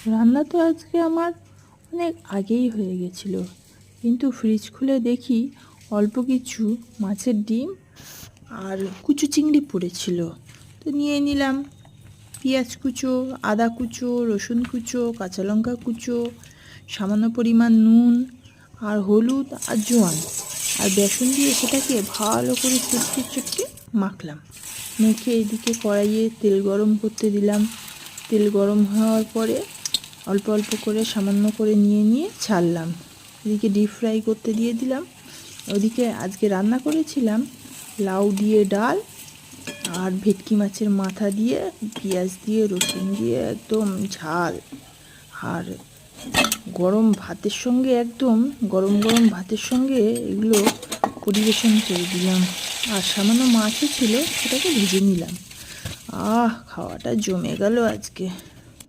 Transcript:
রান্না তো আজকে আমার অনেক আগেই হয়ে গেছিল, কিন্তু ফ্রিজ খুলে দেখি অল্প কিছু মাছের ডিম আর কুচো চিংড়ি পড়েছিল। তো নিয়ে নিলাম পেঁয়াজ কুচো, আদা কুচো, রসুন কুচো, কাঁচা লঙ্কা কুচো, সামান্য পরিমাণ নুন আর হলুদ আর জোয়ান আর বেসন দিয়ে সেটাকে ভালো করে চটকে চটকে মাখলাম। মেখে এদিকে কড়াইয়ে তেল গরম করতে দিলাম। তেল গরম হওয়ার পরে অল্প অল্প করে সামান্য করে নিয়ে নিয়ে ছাড়লাম। এদিকে ডিপ ফ্রাই করতে দিয়ে দিলাম। ওদিকে আজকে রান্না করেছিলাম লাউ দিয়ে ডাল আর ভেটকি মাছের মাথা দিয়ে পেঁয়াজ দিয়ে রসুন দিয়ে একদম ঝাল, আর গরম ভাতের সঙ্গে একদম গরম গরম ভাতের সঙ্গে এগুলো পরিবেশন করে দিলাম। আর সামান্য মাছও ছিল, সেটাকে ভেজে নিলাম। খাওয়াটা জমে গেল আজকে।